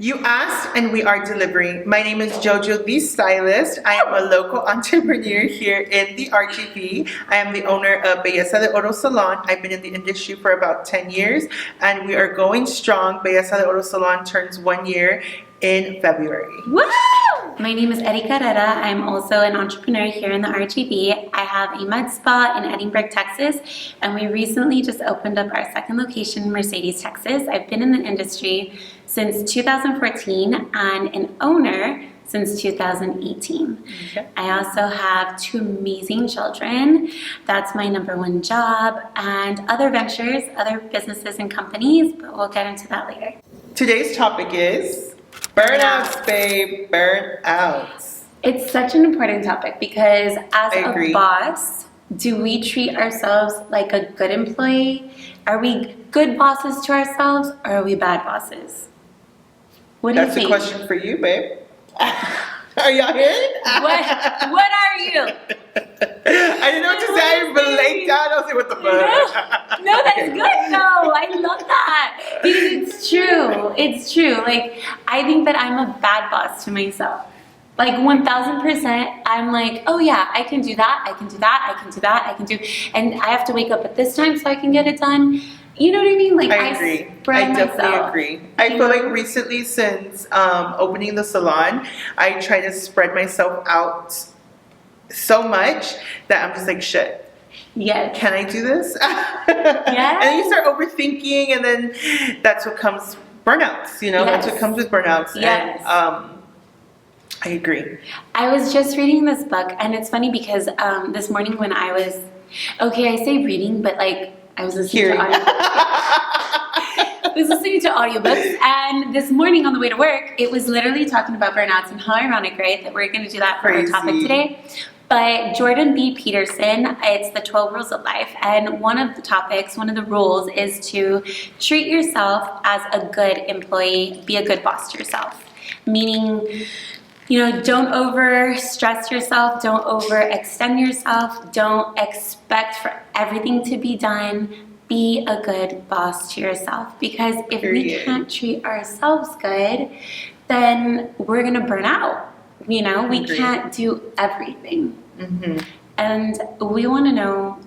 You asked and we are delivering. My name is Jojo, the stylist. I am a local entrepreneur here in the RGB. I am the owner of Belleza de Oro Salon. I've been in the industry for about 10 years and we are going strong. Belleza de Oro Salon turns 1 year in February. Woo! My name is Erika Herrera. I'm also an entrepreneur here in the RGB. I have a med spa in Edinburgh, Texas, and we recently just opened up our second location in Mercedes, Texas. I've been in the industry since 2014 and an owner since 2018. Okay. I also have 2 amazing children. That's my #1 job, and other ventures, other businesses and companies, but we'll get into that later. Today's topic is burnouts, babe, burnouts. It's such an important topic because as I a agree. boss, do we treat ourselves like a good employee? Are we good bosses to ourselves or are we bad bosses? What do That's you a think? question for you, babe. Are y'all hearing? What are you? I didn't know what to say. I blanked out. I was like, what the fuck? No, that's Okay. good. No, I love that. Because it's true. It's true. Like, I think that I'm a bad boss to myself. Like 1000%, I'm like, oh yeah, I can do that, I can do that, I can do that, I can do, and I have to wake up at this time so I can get it done. You know what I mean? Like I agree. spread I definitely myself. agree. I feel like recently since opening the salon, I try to spread myself out so much that I'm just like, shit. Yes. Can I do this? And then you start overthinking, and then that's what comes burnouts. You know, Yes. that's what comes with burnouts. Yes. And I agree. I was just reading this book, and it's funny because this morning when I was, okay, I say reading, but like I was listening Hearing. to I was listening to audiobooks, and this morning on the way to work, it was literally talking about burnouts, and how ironic, right, that we're going to do that for Crazy. our topic today. But Jordan B. Peterson, it's the 12 Rules of Life, and one of the topics, one of the rules is to treat yourself as a good employee, be a good boss to yourself, meaning, you know, don't over stress yourself, don't overextend yourself, don't expect for everything to be done. Be a good boss to yourself, because if we Period. can't treat ourselves good, then we're gonna burn out. You know, we Agreed. can't do everything. Mm-hmm. And we wanna know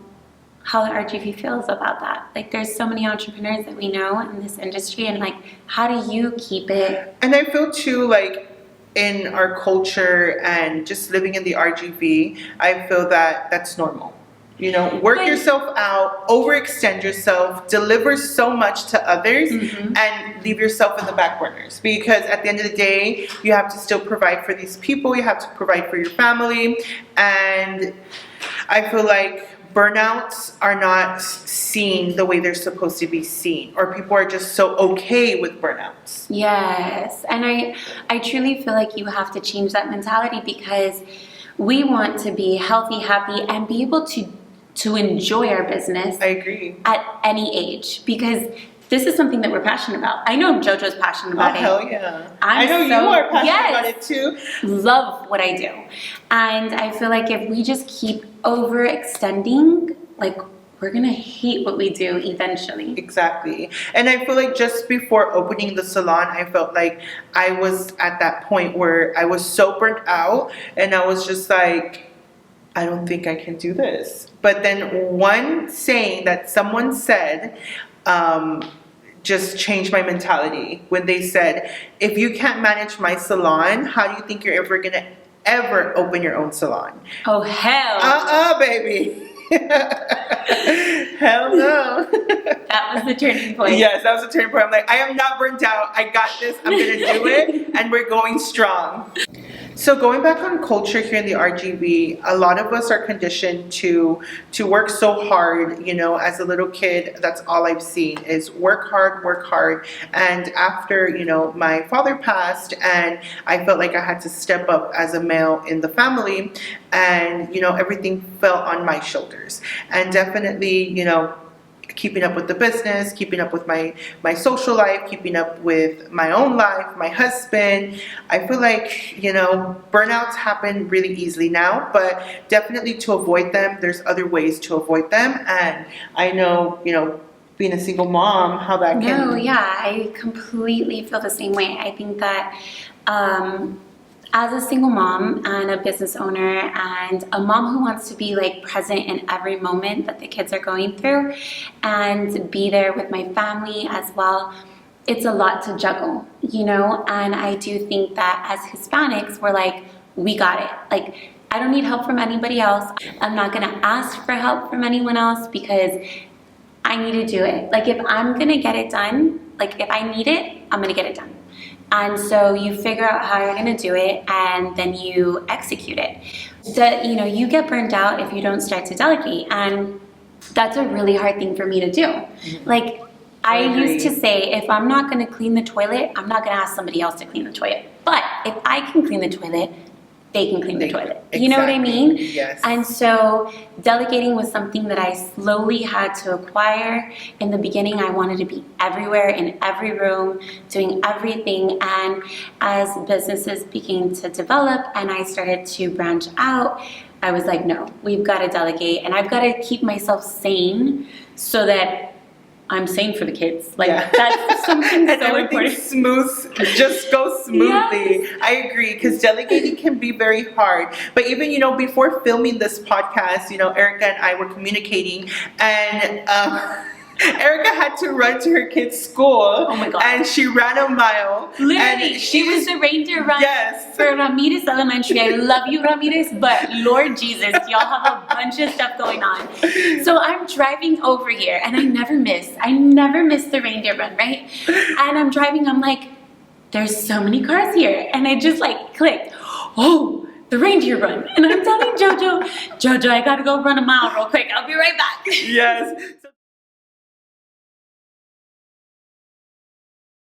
how the RGV feels about that. Like, there's so many entrepreneurs that we know in this industry, and like, how do you keep it? And I feel too, like, in our culture and just living in the RGV, I feel that that's normal. You know, work But- yourself out, overextend yourself, deliver so much to others, Mhm. and leave yourself in the back burners. Because at the end of the day, you have to still provide for these people, you have to provide for your family. And I feel like burnouts are not seen the way they're supposed to be seen, or people are just so okay with burnouts. Yes, and I truly feel like you have to change that mentality, because we want to be healthy, happy, and be able to enjoy our business I agree. at any age, because this is something that we're passionate about. I know JoJo's passionate Oh, about it. hell yeah. I'm I know so- you are passionate Yes. about it too. Love what I do. And I feel like if we just keep overextending, like, we're gonna hate what we do eventually. Exactly. And I feel like just before opening the salon, I felt like I was at that point where I was so burnt out, and I was just like, I don't think I can do this. But then one saying that someone said just changed my mentality, when they said, if you can't manage my salon, how do you think you're ever gonna open your own salon? Oh, hell. Baby. Hell no. That was the turning point. Yes, that was a turning point. I'm like, I am not burnt out. I got this. I'm going to do it. And we're going strong. So going back on culture here in the RGB, a lot of us are conditioned to work so hard. You know, as a little kid, that's all I've seen is work hard, work hard. And after, you know, my father passed, and I felt like I had to step up as a male in the family, and, you know, everything fell on my shoulders. And definitely, you know, keeping up with the business, keeping up with my social life, keeping up with my own life, my husband. I feel like, you know, burnouts happen really easily now, but definitely to avoid them, there's other ways to avoid them. And I know, you know, being a single mom, how that can. No, yeah, I completely feel the same way. I think that as a single mom and a business owner and a mom who wants to be like present in every moment that the kids are going through and be there with my family as well, it's a lot to juggle, you know? And I do think that as Hispanics, we're like, we got it. Like, I don't need help from anybody else. I'm not gonna ask for help from anyone else because I need to do it. Like, if I'm gonna get it done, like if I need it, I'm gonna get it done. And so you figure out how you're gonna do it and then you execute it. You know, you get burned out if you don't start to delegate. And that's a really hard thing for me to do. Like, I used to say, if I'm not gonna clean the toilet, I'm not gonna ask somebody else to clean the toilet. But if I can clean the toilet, they can clean the toilet. Exactly. You know what I mean? Yes. And so delegating was something that I slowly had to acquire. In the beginning, I wanted to be everywhere, in every room, doing everything. And as businesses began to develop and I started to branch out, I was like, no, we've got to delegate. And I've got to keep myself sane so that I'm sane for the kids. Like, that's something and so everything important. smooth, just goes smoothly. Yes. I agree, because delegating can be very hard. But even, you know, before filming this podcast, you know, Erica and I were communicating, and Erica had to run to her kid's school. Oh my God. And she ran a mile. Literally, and she was the reindeer run Yes. for Ramirez Elementary. I love you, Ramirez, but Lord Jesus, y'all have a bunch of stuff going on. So I'm driving over here, and I never miss the reindeer run, right? And I'm driving, I'm like, there's so many cars here. And I just like clicked, oh, the reindeer run. And I'm telling Jojo, I gotta go run a mile real quick. I'll be right back. Yes.